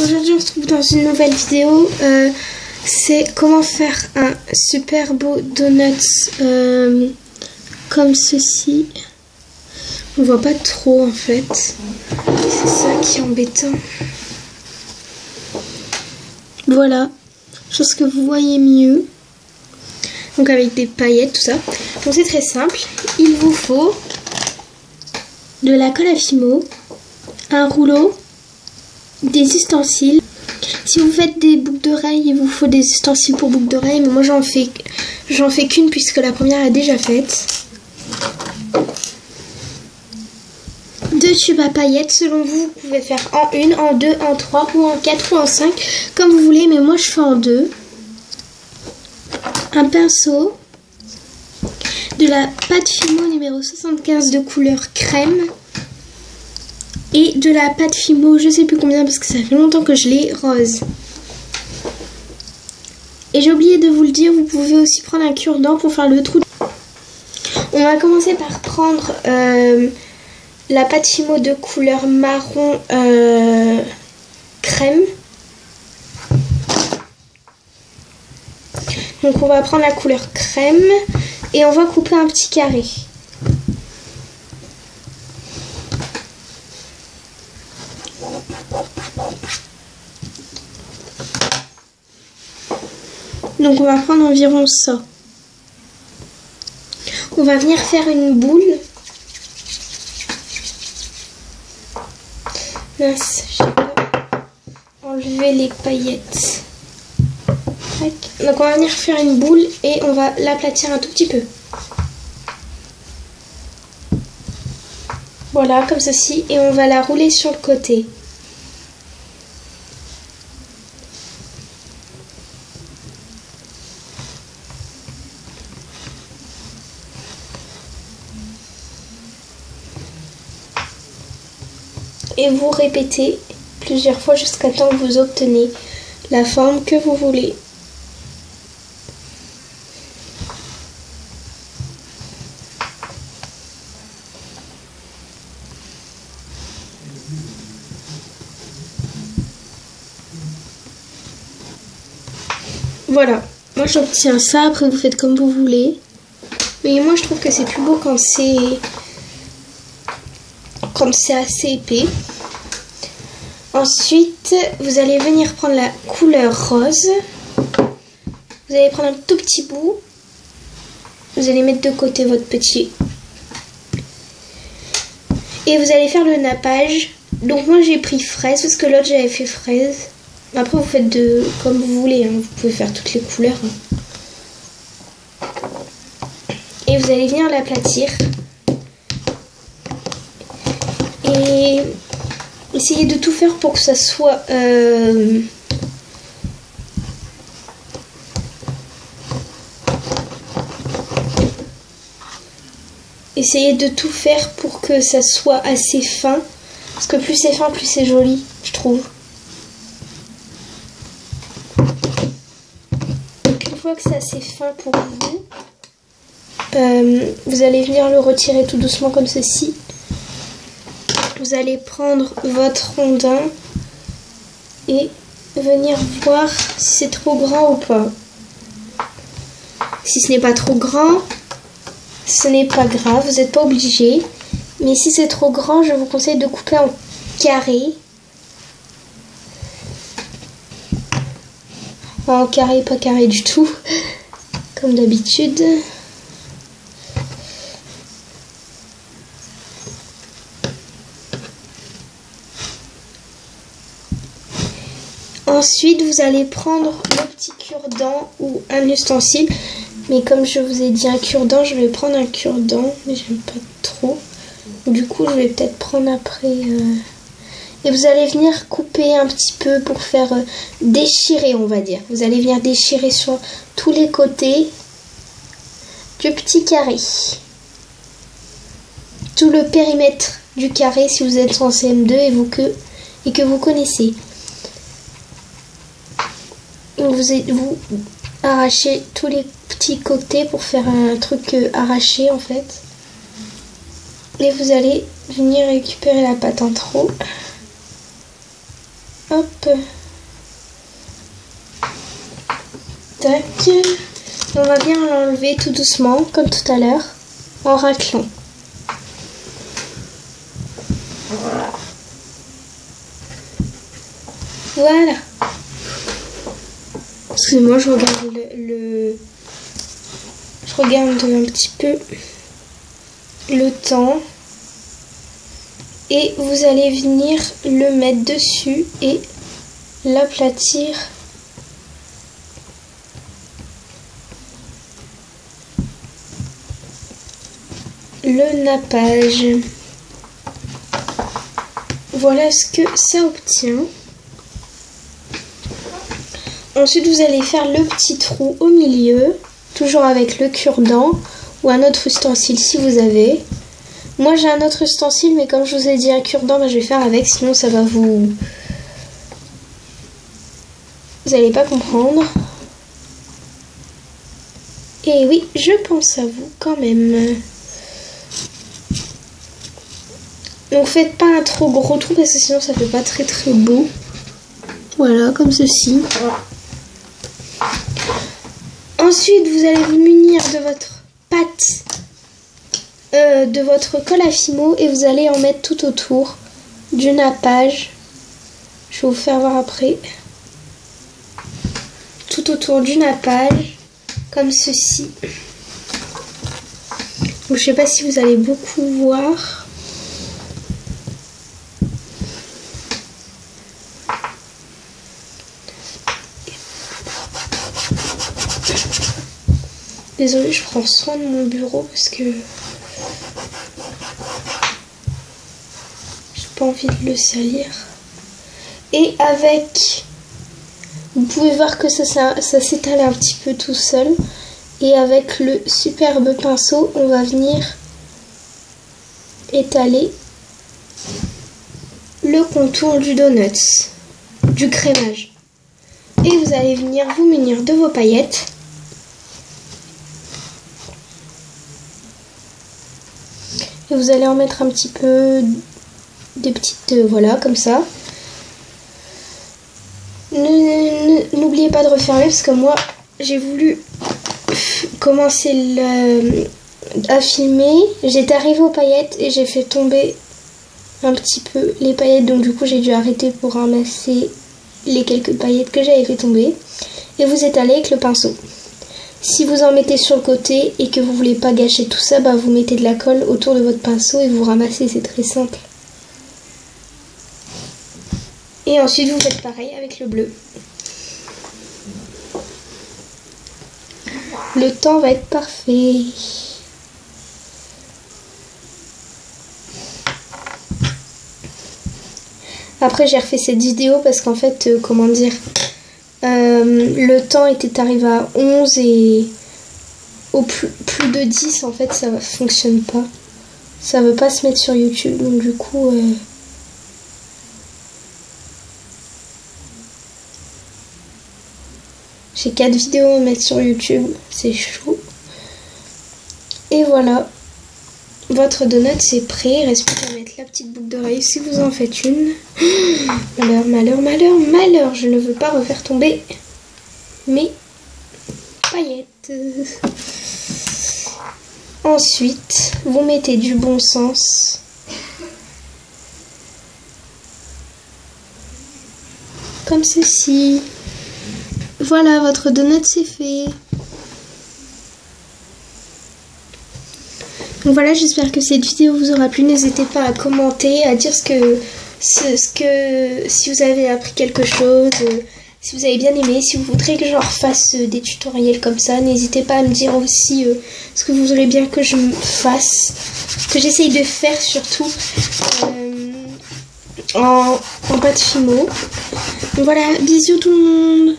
aujourd'hui on se trouve dans une nouvelle vidéo. C'est comment faire un super beau donut comme ceci. On voit pas trop en fait. C'est ça qui est embêtant. Voilà, chose que vous voyez mieux. Donc avec des paillettes, tout ça. Donc c'est très simple. Il vous faut de la colle à Fimo, un rouleau, des ustensiles. Si vous faites des boucles d'oreilles, il vous faut des ustensiles pour boucles d'oreilles. Mais moi j'en fais qu'une puisque la première est déjà faite. 2 tubes à paillettes, selon vous, vous pouvez faire en 1, en 2, en 3 ou en 4 ou en 5, comme vous voulez, mais moi je fais en 2. Un pinceau, de la pâte Fimo numéro 75 de couleur crème et de la pâte Fimo, je sais plus combien parce que ça fait longtemps que je l'ai, rose. Et j'ai oublié de vous le dire, vous pouvez aussi prendre un cure-dent pour faire le trou. On va commencer par prendre la pâte Fimo de couleur marron crème. Donc on va prendre la couleur crème et on va couper un petit carré. Donc on va prendre environ ça. On va venir faire une boule. Mince, j'ai pas enlevé les paillettes. Donc on va venir faire une boule et on va l'aplatir un tout petit peu. Voilà, comme ceci. Et on va la rouler sur le côté. Et vous répétez plusieurs fois jusqu'à temps que vous obtenez la forme que vous voulez. Voilà, moi j'obtiens ça, après vous faites comme vous voulez. Mais moi je trouve que c'est plus beau quand c'est assez épais. Ensuite, vous allez venir prendre la couleur rose. Vous allez prendre un tout petit bout. Vous allez mettre de côté votre petit. Et vous allez faire le nappage. Donc moi j'ai pris fraise parce que l'autre j'avais fait fraise. Après vous faites comme vous voulez, hein. Vous pouvez faire toutes les couleurs. Hein. Et vous allez venir l'aplatir. Et essayez de tout faire pour que ça soit essayez de tout faire pour que ça soit assez fin. Parce que plus c'est fin, plus c'est joli, je trouve. Une fois que c'est assez fin pour vous, vous allez venir le retirer tout doucement comme ceci. Vous allez prendre votre rondin et venir voir si c'est trop grand ou pas. Si ce n'est pas trop grand, ce n'est pas grave, vous n'êtes pas obligé. Mais si c'est trop grand, je vous conseille de couper en carré. Enfin, en carré, pas carré du tout, comme d'habitude. Ensuite, vous allez prendre le petit cure-dent ou un ustensile. Mais comme je vous ai dit un cure-dent, je vais prendre un cure-dent. Mais j'aime pas trop. Du coup, je vais peut-être prendre après. Et vous allez venir couper un petit peu pour faire déchirer, on va dire. Vous allez venir déchirer sur tous les côtés du petit carré. Tout le périmètre du carré si vous êtes en CM2 et que vous connaissez. Vous arrachez tous les petits côtés pour faire un truc arraché en fait. Et vous allez venir récupérer la pâte en trop. Hop. Tac. On va bien l'enlever tout doucement, comme tout à l'heure, en raclant. Voilà. Excusez-moi, je regarde je regarde un petit peu le temps. Et vous allez venir le mettre dessus et l'aplatir. Le nappage. Voilà ce que ça obtient. Ensuite, vous allez faire le petit trou au milieu, toujours avec le cure-dent ou un autre ustensile si vous avez. Moi, j'ai un autre ustensile, mais comme je vous ai dit un cure-dent, je vais faire avec, sinon ça va vous n'allez pas comprendre. Et oui, je pense à vous quand même. Donc faites pas un trop gros trou parce que sinon ça fait pas très très beau. Voilà, comme ceci. Ensuite, vous allez vous munir de votre pâte, de votre colle à fimo et vous allez en mettre tout autour du nappage. Je vais vous faire voir après. Tout autour du nappage, comme ceci. Donc, je sais pas si vous allez beaucoup voir. Désolée, je prends soin de mon bureau parce que j'ai pas envie de le salir. Et avec, vous pouvez voir que ça s'étale un petit peu tout seul. Et avec le superbe pinceau, on va venir étaler le contour du donut, du crémage. Et vous allez venir vous munir de vos paillettes. Et vous allez en mettre un petit peu, des petites, voilà, comme ça. N'oubliez pas de refermer parce que moi, j'ai voulu commencer à filmer. J'étais arrivée aux paillettes et j'ai fait tomber un petit peu les paillettes. Donc du coup, j'ai dû arrêter pour ramasser les quelques paillettes que j'avais fait tomber. Et vous étalez avec le pinceau. Si vous en mettez sur le côté et que vous voulez pas gâcher tout ça, bah vous mettez de la colle autour de votre pinceau et vous ramassez, c'est très simple. Et ensuite vous faites pareil avec le bleu. Le temps va être parfait. Après j'ai refait cette vidéo parce qu'en fait, comment dire... le temps était arrivé à 11 et au plus de 10 en fait ça fonctionne pas. Ça veut pas se mettre sur YouTube donc du coup j'ai 4 vidéos à mettre sur YouTube, c'est chaud. Et voilà, votre donut c'est prêt, il reste plus qu'à mettre la petite boucle d'oreille si vous en faites une. Malheur, malheur, malheur, malheur, je ne veux pas refaire tomber mes paillettes. Ensuite, vous mettez du bon sens. Comme ceci. Voilà, votre donut c'est fait. Donc voilà, j'espère que cette vidéo vous aura plu. N'hésitez pas à commenter, à dire si vous avez appris quelque chose, si vous avez bien aimé, si vous voudrez que je refasse des tutoriels comme ça. N'hésitez pas à me dire aussi ce que vous voudrez bien que je fasse, que j'essaye de faire surtout en pâte fimo. Donc voilà, bisous tout le monde.